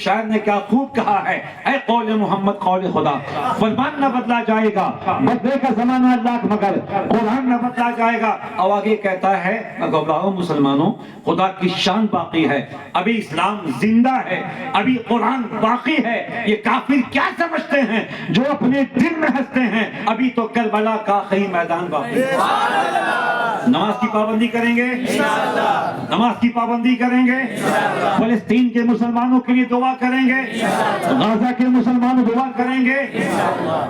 شاعر نے کیا خوب کہا ہے، اے قول محمد قول خدا، فرمان نہ بدلا جائے گا بدلے کا زمانہ لاکھ مگر قرآن نہ بدلا جائے گا۔ اور آگے کہتا ہے میں گھبراؤ مسلمانوں، خدا کی شان باقی ہے، ابھی اسلام زندہ ہے، ابھی قرآن باقی ہے۔ یہ کافر کیا سمجھتے ہیں جو اپنے دل میں ہنستے ہیں، ابھی تو کربلا کا آخری میدان باقی ہے۔ نماز کی پابندی کریں گے، نماز کی پابندی کریں گے، فلسطین کے مسلمانوں کے لیے دعا کریں گے، غزہ کے مسلمان دعا کریں گے۔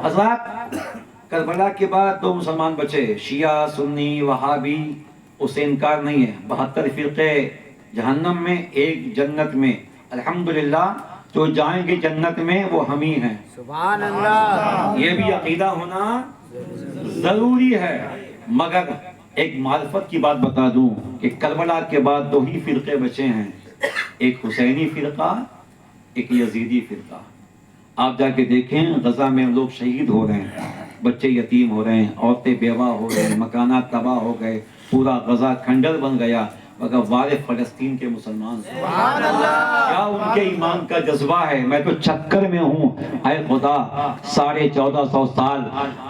حضرات کربلا کے بعد دو مسلمان بچے، شیعہ سنی وہابی، اس سے انکار نہیں ہے، 72 فرقے جہنم میں، ایک جنت میں۔ الحمدللہ جو جائیں گے جنت میں وہ ہم ہی ہیں، سبحان اللہ۔ یہ بھی عقیدہ ہونا ضروری ہے۔ مگر ایک معرفت کی بات بتا دوں کہ کربلا کے بعد دو ہی فرقے بچے ہیں، ایک حسینی فرقہ، ایک یزیدی فرقہ۔ آپ جا کے دیکھیں غزہ میں لوگ شہید ہو رہے ہیں، بچے یتیم ہو رہے ہیں، عورتیں بیوہ ہو رہے ہیں، مکانات تباہ ہو گئے، پورا غزہ کھنڈر بن گیا، مگر وارث فلسطین کے مسلمان ہیں۔ کیا ان کے ایمان کا جذبہ ہے؟ میں تو چکر میں ہوں، اے خدا 1450 سال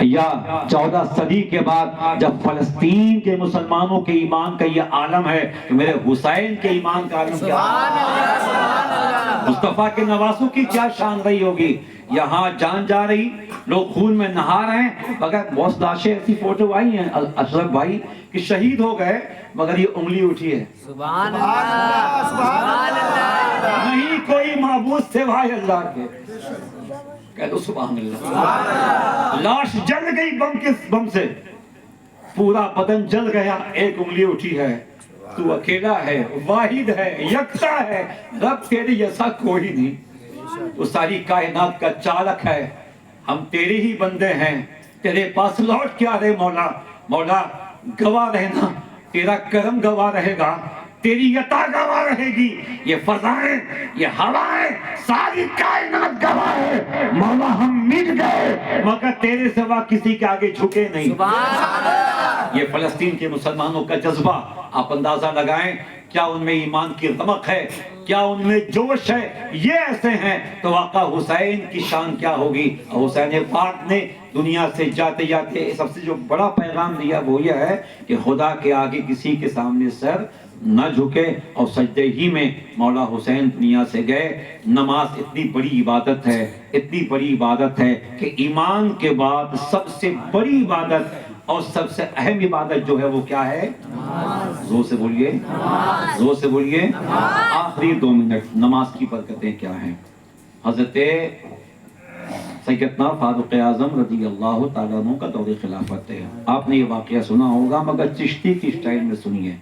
یا 14 صدی کے بعد جب فلسطین کے مسلمانوں کے ایمان کا یہ عالم ہے تو میرے حسین کے ایمان کا عالم کیا ہے؟ مصطفیٰ کے نواسوں کی کیا شان رہی ہوگی؟ یہاں جان جا رہی، لوگ خون میں نہا رہے ہیں، مگر بہت لاشیں ایسی فوٹو آئی ہیں اشرف بھائی کہ شہید ہو گئے مگر یہ انگلی اٹھی ہے، سبحان اللہ، سبحان اللہ۔ نہیں کوئی معبود سوائے اللہ کے، کہہ دو سبحان اللہ۔ لاش جل گئی بم سے، پورا بدن جل گیا، ایک انگلی اٹھی ہے۔ تو اکیلا ہے، واحد ہے، یکتا ہے، رب تیرے جیسا کوئی نہیں، وہ ساری کائنات کا چالک ہے، ہم تیرے ہی بندے ہیں، تیرے پاس لوٹ کے آ رہے مولا۔ مولا گواہ رہنا، تیرا کرم گواہ رہے گا، تیری عطا گواہ رہے گی، یہ فضائیں، یہ ہوائیں، ساری کائنات گواہ ہے۔ مولا ہم مٹ گئے مگر تیرے سوا کسی کے آگے جھکے نہیں۔ یہ فلسطین کے مسلمانوں کا جذبہ، آپ اندازہ لگائیں کیا ان میں ایمان کی رمق ہے، کیا ان میں جوش ہے؟ یہ ایسے ہیں تو آقا حسین کی شان کیا ہوگی؟ حسین پاک نے دنیا سے جاتے جاتے سب سے جو بڑا پیغام دیا وہ یہ ہے کہ خدا کے آگے کسی کے سامنے سر نہ جھکے، اور سجدے ہی میں مولا حسین دنیا سے گئے۔ نماز اتنی بڑی عبادت ہے، اتنی بڑی عبادت ہے کہ ایمان کے بعد سب سے بڑی عبادت اور سب سے اہم عبادت جو ہے وہ کیا ہے؟ زور سے بولیے، زور سے بولیے۔ آخری 2 منٹ نماز کی برکتیں کیا ہیں؟ حضرت سیدنا فاروق اعظم رضی اللہ تعالیٰ عنہ کا دور خلافت ہے، آپ نے یہ واقعہ سنا ہوگا مگر چشتی کی اسٹائل میں سنیے،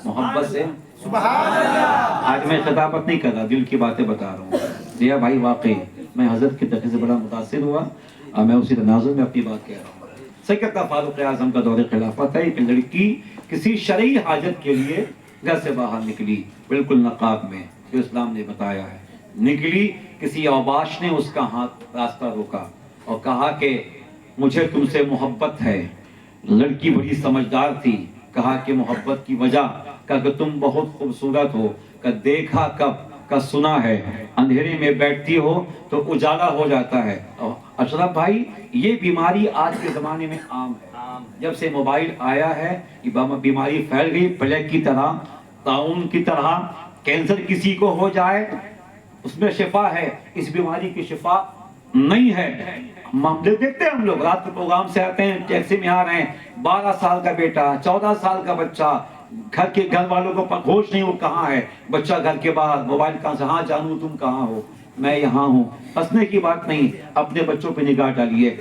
محبت سے۔ آج میں خطابت نہیں کر رہا، دل کی باتیں بتا رہا ہوں۔ دیا بھائی واقعی میں حضرت کی تقریر سے بڑا متاثر ہوا اور میں اسی تناظر میں اپنی بات کہہ رہا ہوں۔ سیدنا فاروق اعظم کا دور خلافت ہے، ایک لڑکی کسی شرعی حاجت کے لیے گھر سے باہر نکلی، بالکل نقاب میں، جو اسلام نے بتایا ہے، نکلی، کسی اوباش نے اس کا ہاتھ راستہ روکا اور کہا کہ مجھے تم سے محبت ہے۔ لڑکی بڑی سمجھدار تھی، کہا کہ محبت کی وجہ، کہا کہ تم بہت خوبصورت ہو، کہ دیکھا کب کا سنا ہے، اندھیرے میں بیٹھتی ہو تو اجالا ہو جاتا ہے۔ اشرف بھائی یہ بیماری آج کے زمانے میں عام ہے، جب سے موبائل آیا ہے یہ بیماری پھیل گئی، پلیگ کی طرح، طاعون کی طرح۔ کینسر کسی کو ہو جائے اس میں شفا ہے، اس بیماری کی شفا نہیں ہے۔ معاملے دیکھتے ہیں، ہم لوگ رات کے پروگرام سے آتے ہیں، ٹیکسی میں آ رہے ہیں، 12 سال کا بیٹا، 14 سال کا بچہ، گھر والوں کو ہوش نہیں وہ کہاں ہے، بچہ گھر کے باہر، موبائل کہاں سے، ہاں جانو تم کہاں ہو، میں یہاں ہوں۔ ہنسنے کی بات نہیں، اپنے بچوں پہ نگاہ ڈالیے،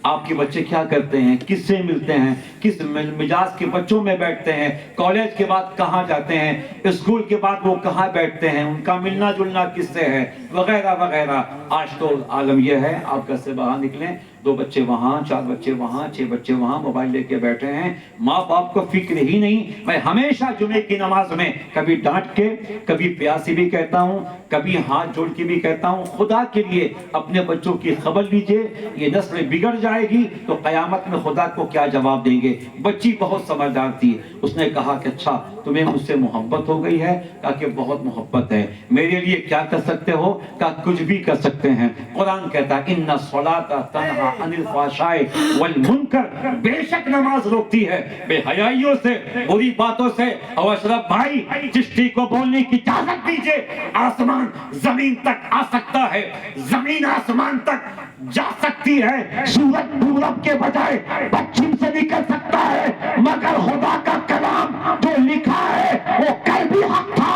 آپ کے بچے کیا کرتے ہیں، کس سے ملتے ہیں، کس مزاج کے بچوں میں بیٹھتے ہیں، کالج کے بعد کہاں جاتے ہیں، اسکول کے بعد وہ کہاں بیٹھتے ہیں، ان کا ملنا جلنا کس سے ہے، وغیرہ وغیرہ۔ آج تو عالم یہ ہے، آپ گھر سے باہر نکلیں 2 بچے وہاں، 4 بچے وہاں، 6 بچے وہاں، موبائل لے کے بیٹھے ہیں، ماں باپ کو فکر ہی نہیں۔ میں ہمیشہ جمعے کی نماز میں کبھی ڈانٹ کے، کبھی پیاسی بھی کہتا ہوں، کبھی ہاتھ جوڑ کے بھی کہتا ہوں، خدا کے لیے اپنے بچوں کی خبر لیجئے، یہ نسل بگڑ جائے گی تو قیامت میں خدا کو کیا جواب دیں گے۔ بچی بہت سمجھدار تھی، اس نے کہا کہ اچھا تمہیں مجھ سے محبت ہو گئی ہے؟ کہا کہ بہت محبت ہے۔ میرے لیے کیا کر سکتے ہو؟ کہا کچھ بھی کر سکتے ہیں۔ قرآن کہتا ہے ان الصلاۃ تنہی عن الفحشاء والمنکر، بے شک نماز روکتی ہے بے حیائیوں سے، بری باتوں سے۔ اور اشرف بھائی چشتی کو بولنے کی اجازت دیجئے، آسمان زمین تک آ سکتا ہے، زمین آسمان تک جا سکتی ہے، سورج پورب کے بجائے پچھم سے نکل سکتا ہے، مگر خدا کا کلام جو لکھا ہے وہ کل بھی حق تھا،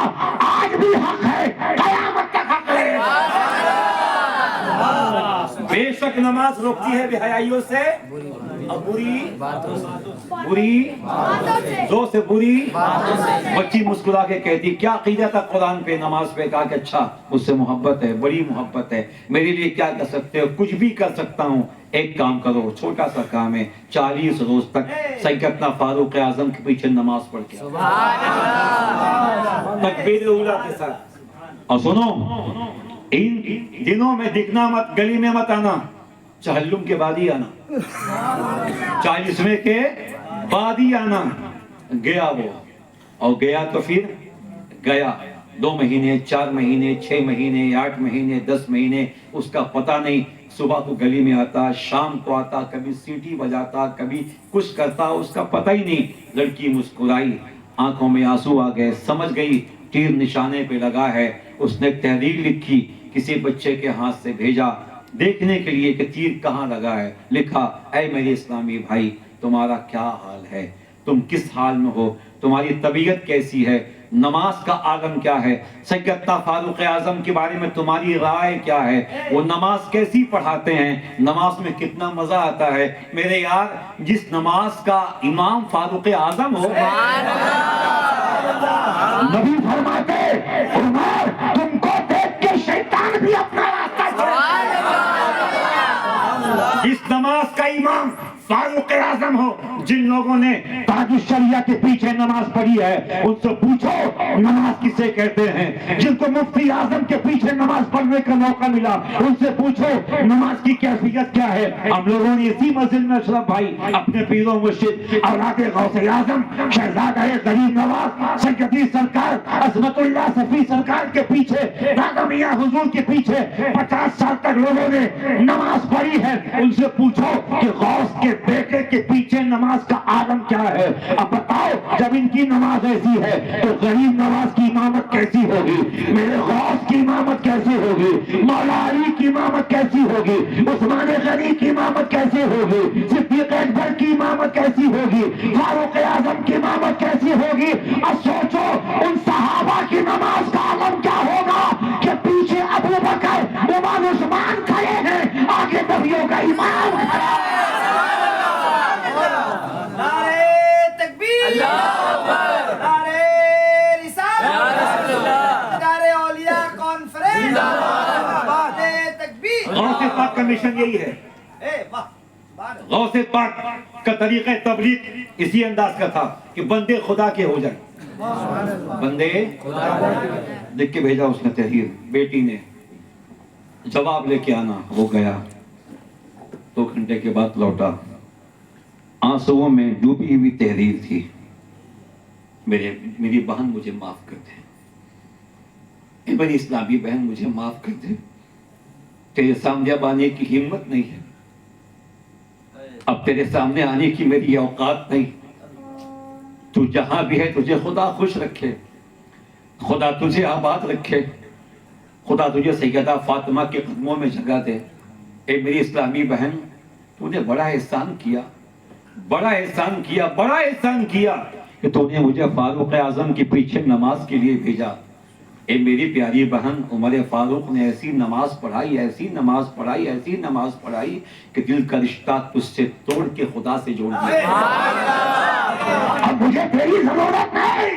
آج بھی حق ہے، قیامت تک حق رہے گا۔ بے شک نماز روکتی ہے بے حیائیوں سے اور بری زور سے بری بچی مسکرا کے کہتی کیا عقیدہ تھا قرآن پہ، نماز پہ؟ کہا کہ اچھا مجھ سے محبت ہے، بڑی محبت ہے، میرے لیے کیا کر سکتے ہو؟ کچھ بھی کر سکتا ہوں، ایک کام کرو، چھوٹا سا کام ہے، 40 روز تک سیدنا فاروق اعظم کے پیچھے نماز پڑھ کے تکبیر اولیٰ کے ساتھ۔ اور سنو، ان دنوں میں دکھنا مت، گلی میں مت آنا، چہلم کے بعد ہی آنا، 40ویں کے بعد ہی آنا۔ گیا وہ، اور گیا تو پھر گیا 2 مہینے، 4 مہینے، 6 مہینے، 8 مہینے، 10 مہینے، اس کا پتہ نہیں۔ صبح کو گلی میں آتا، شام کو آتا، کبھی سیٹی بجاتا، کبھی کچھ کرتا، اس کا پتہ ہی نہیں۔ لڑکی مسکرائی، آنکھوں میں آنسو آ گئے، سمجھ گئی تیر نشانے پہ لگا ہے۔ اس نے تحریر لکھی، کسی بچے کے ہاتھ سے بھیجا دیکھنے کے لیے کہ تیر کہاں لگا ہے۔ لکھا اے میرے اسلامی بھائی، تمہارا کیا حال ہے؟ تم کس حال میں ہو؟ تمہاری طبیعت کیسی ہے؟ نماز کا عالم کیا ہے؟ سیدنا فاروق اعظم کے بارے میں تمہاری رائے کیا ہے؟ وہ نماز کیسی پڑھاتے ہیں؟ نماز میں کتنا مزہ آتا ہے؟ میرے یار، جس نماز کا امام فاروق اعظم ہو، نبی فرماتے عمر تم کو دیکھ کے شیطان بھی اپنا راستہ چھوڑے۔ جس نماز کا امام فاروق اعظم ہو، جن لوگوں نے تاج الشریعہ کے پیچھے نماز پڑھی ہے، ان سے پوچھو نماز کسے کہتے ہیں۔ جن کو مفتی اعظم کے پیچھے نماز پڑھنے کا موقع ملا، ان سے پوچھو نماز کی کیفیت کیا ہے۔ ہم لوگوں نے اسی مسجد میں اشرف بھائی اپنے پیر و مرشد اولاد غوث اعظم شہزادہ غریب نواز سیدی سرکار عظمت اللہ صفی سرکار کے پیچھے، دادا میاں حضور کے پیچھے 50 سال تک لوگوں نے نماز پڑھی ہے۔ ان سے پوچھو کہ غوث کے بیٹے کے پیچھے نماز کا عالم کیا ہے۔ اب بتاؤ، جب ان کی نماز ایسی ہے تو غریب نواز کی امامت کیسی ہوگی؟ میرے غوث کی امامت کیسی ہوگی؟ مولا علی کی امامت کیسی ہوگی؟ عثمان غنی کی امامت کیسی ہوگی؟ صدیق اکبر کی امامت کیسی ہوگی؟ فاروق اعظم کی امامت کیسی ہوگی؟ اب سوچو ان صحابہ کی نماز کا عالم کیا ہوگا کہ پیچھے ابو بکر عمر عثمان کھڑے ہیں، آگے نبیوں کا امام کھڑا ہے۔ غوث پاک کا مشن یہی ہے۔ غوث پاک کا طریقہ تبلیغ اسی انداز کا تھا کہ بندے خدا کے ہو جائیں، بندے لکھ کے بھیجا اس نے تحریر، بیٹی نے جواب لے کے آنا، وہ گیا 2 گھنٹے کے بعد لوٹا، آنسوؤں میں ڈوبی ہوئی تحریر تھی۔ میری بہن مجھے معاف کر دے، اے میری اسلامی بہن مجھے معاف کر دے، تیرے سامنے اب آنے کی ہمت نہیں ہے، اب تیرے سامنے آنے کی میری اوقات نہیں، تو جہاں بھی ہے تجھے خدا خوش رکھے، خدا تجھے آباد رکھے، خدا تجھے سیدہ فاطمہ کے قدموں میں جگہ دے۔ اے میری اسلامی بہن، تو نے بڑا احسان کیا، بڑا احسان کیا، بڑا احسان کیا کہ تو نے مجھے فاروق اعظم کے پیچھے نماز کے لیے بھیجا۔ اے میری پیاری بہن، عمر فاروق نے ایسی نماز پڑھائی، ایسی نماز پڑھائی، ایسی نماز پڑھائی کہ دل کا رشتہ تجھ سے توڑ کے خدا سے جوڑ دیا۔ اب مجھے تیری ضرورت نہیں،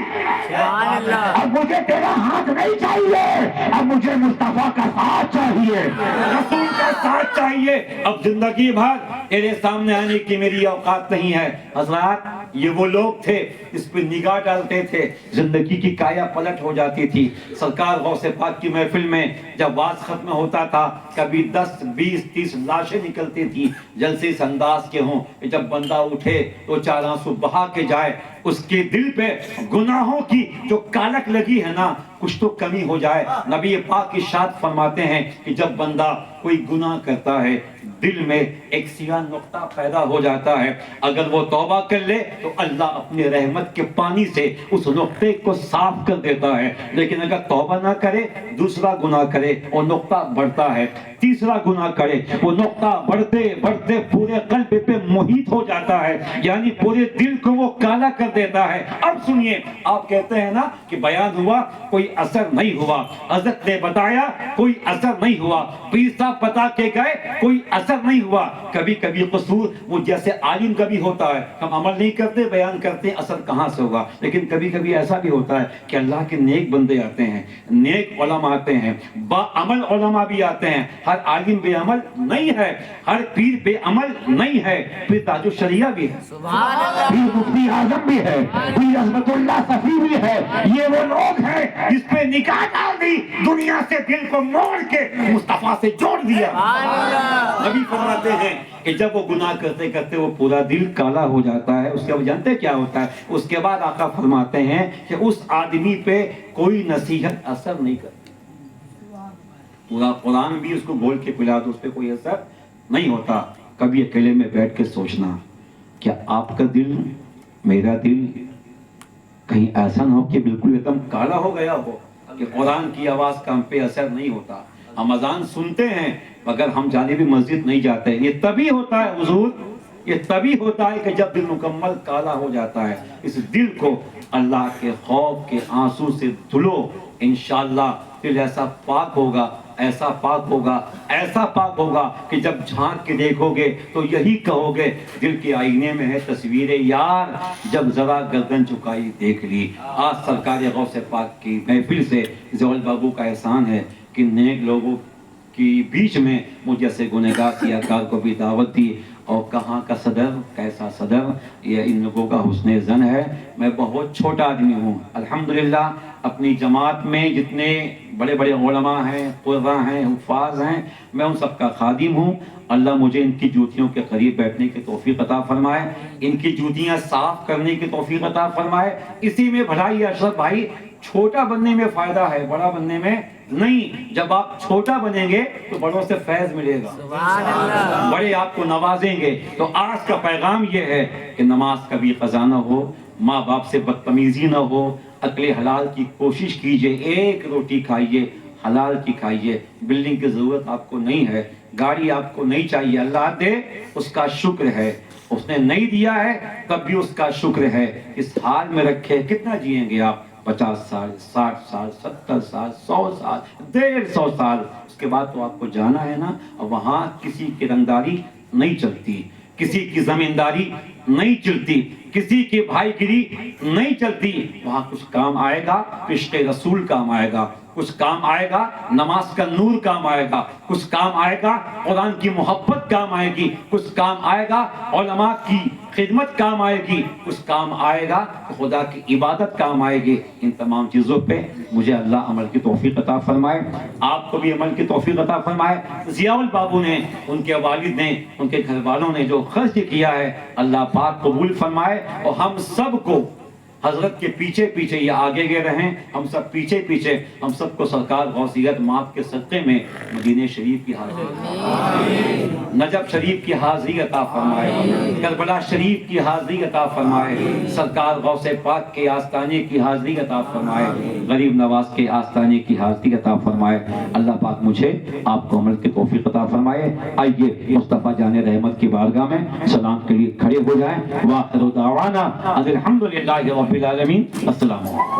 اب مجھے تیرا ہاتھ نہیں چاہیے، اب مجھے مصطفیٰ کا ساتھ چاہیے، رسول کا ساتھ چاہیے. اب زندگی بھر میرے سامنے آنے کی میری اوقات نہیں ہے. حضرات یہ وہ لوگ تھے اس پہ نگاہ ڈالتے تھے, زندگی کی کایا پلٹ ہو جاتی تھی. سرکار غوث پاک کی محفل میں جب واز ختم ہوتا تھا کبھی 10 20 30 لاشیں نکلتی تھی جلسے اس انداز کے ہوں کہ جب بندہ اٹھے تو 4 آنسو بہا کے جائے, اس کے دل پہ گناہوں کی جو کالک لگی ہے نا کچھ تو کمی ہو جائے. نبی پاک ارشاد فرماتے ہیں کہ جب بندہ کوئی گناہ کرتا ہے دل میں ایک سیاہ نقطہ پیدا ہو جاتا ہے, اگر وہ توبہ کر لے تو اللہ اپنے رحمت کے پانی سے اس نقطے کو صاف کر دیتا ہے. لیکن اگر توبہ نہ کرے, دوسرا گناہ کرے, وہ نقطہ بڑھتا ہے, تیسرا گناہ کرے, وہ نقطہ بڑھتے بڑھتے پورے قلب پہ محیط ہو جاتا ہے, یعنی پورے دل کو وہ کالا کر دیتا ہے. اب سنیے, آپ کہتے ہیں نا کہ بیان ہوا کوئی اثر نہیں ہوا, حضرت نے بتایا کوئی اثر نہیں ہوا, پیر صاحب بتا کے گئے کوئی اثر نہیں ہوا. کبھی کبھی قصور وہ جیسے عالم کا بھی ہوتا ہے, ہم عمل نہیں کرتے بیان کرتے اثر کہاں سے ہوگا. لیکن کبھی کبھی ایسا بھی ہوتا ہے کہ اللہ کے نیک بندے آتے ہیں, نیک علماء آتے ہیں, با عمل علماء بھی آتے ہیں. ہر عالم بے عمل نہیں ہے, ہر پیر بے عمل نہیں ہے. پیر تاج الشریعہ بھی ہے, پیر مفتی اعظم بھی ہے, پیر عظمت اللہ صفی بھی ہے. یہ وہ لوگ ہیں جس پہ نکاح ڈال دی, دنیا سے دل کو موڑ کے مصطفیٰ سے جوڑ دیا. نبی فرماتے ہیں کہ جب وہ گناہ کرتے کرتے وہ پورا دل کالا ہو جاتا ہے, اس کے بعد جانتے کیا ہوتا ہے, اس کے بعد آقا فرماتے ہیں کہ اس آدمی پہ کوئی نصیحت اثر نہیں کرتی. پورا قرآن بھی اس کو بول کے پلا دو, اس پہ کوئی اثر نہیں ہوتا. کبھی اکیلے میں بیٹھ کے سوچنا, کیا آپ کا دل, میرا دل کہیں ایسا نہ ہو کہ بالکل ایک دم کالا ہو گیا ہو کہ قرآن کی آواز کا ہم پہ اثر نہیں ہوتا. ہم اذان سنتے ہیں مگر ہم جانب مسجد نہیں جاتے. یہ تبھی ہوتا ہے حضور, یہ تبھی ہوتا ہے کہ جب دل مکمل کالا ہو جاتا ہے. اس دل کو اللہ کے خوف کے آنسو سے دھلو, انشاءاللہ دل ایسا پاک ہوگا, ایسا پاک ہوگا, ایسا پاک ہوگا کہ جب جھانک کے دیکھو گے تو یہی کہو گے دل کے آئینے میں ہے تصویر یار, جب ذرا گردن چکائی دیکھ لی. آج سرکار غوث پاک کی محفل سے زول بابو کا احسان ہے کہ نیک لوگوں کی بیچ میں مجھ جیسے گنہگار سیاکار کو بھی دعوت دی. اور کہاں کا صدر, کیسا صدر, یہ ان لوگوں کا حسن زن ہے. میں بہت چھوٹا آدمی ہوں, الحمدللہ اپنی جماعت میں جتنے بڑے بڑے علماء ہیں, قراء ہیں, حفاظ ہیں, میں ان سب کا خادم ہوں. اللہ مجھے ان کی جوتیوں کے قریب بیٹھنے کی توفیق عطا فرمائے, ان کی جوتیاں صاف کرنے کی توفیق عطا فرمائے. اسی میں بھلائی ہے اشرف بھائی, چھوٹا بننے میں فائدہ ہے, بڑا بننے میں نہیں. جب آپ چھوٹا بنیں گے تو بڑوں سے فیض ملے گا, بڑے آپ کو نوازیں گے. تو آج کا پیغام یہ ہے کہ نماز کبھی قضا نہ ہو, ماں باپ سے بدتمیزی نہ ہو, عقل حلال کی کوشش کیجئے, ایک روٹی کھائیے, حلال کی کھائیے. بلڈنگ کی ضرورت آپ کو نہیں ہے, گاڑی آپ کو نہیں چاہیے, اللہ دے اس کا شکر ہے, اس نے نہیں دیا ہے تب بھی اس کا شکر ہے. اس حال میں رکھے کتنا جئیں گے آپ, 50 سال, 60 سال, 70 سال, 100 سال, 150 سال, اس کے بعد تو آپ کو جانا ہے نا. اور وہاں کسی کی رنگداری نہیں چلتی, کسی کی زمینداری نہیں چلتی, کسی کی بھائی گیری نہیں چلتی. وہاں کچھ کام آئے گا, عشق رسول کام آئے گا, کچھ کام آئے گا, نماز کا نور کام آئے گا, کچھ کام آئے گا, قرآن کی محبت کام آئے گی, کچھ کام آئے گا, علماء کی خدمت کام آئے گی, کچھ کام آئے گا, خدا کی عبادت کام آئے گی. ان تمام چیزوں پہ مجھے اللہ عمل کی توفیق عطا فرمائے, آپ کو بھی عمل کی توفیق عطا فرمائے. ضیاء البابو نے, ان کے والد نے, ان کے گھر والوں نے جو خرچ کیا ہے اللہ پاک قبول فرمائے. اور ہم سب کو حضرت کے پیچھے پیچھے, یہ آگے گئے رہیں, ہم سب پیچھے پیچھے, ہم سب کو سرکار غوثیت ماپ کے صدقے میں مدینہ شریف کی حاضری, نجف شریف کی حاضری عطا فرمائے, کربلا شریف کی حاضری عطا فرمائے, سرکار غوث پاک کے آستانے کی حاضری عطا فرمائے, غریب نواز کے آستانے کی حاضری عطا فرمائے. اللہ پاک مجھے آپ کو عمل کی توفیق عطا فرمائے. آئیے مصطفیٰ جان رحمت کی بارگاہ میں سلام کے لیے کھڑے ہو جائیں. وآخر دعوانا الحمدللہ رب العالمین. السلام علیکم.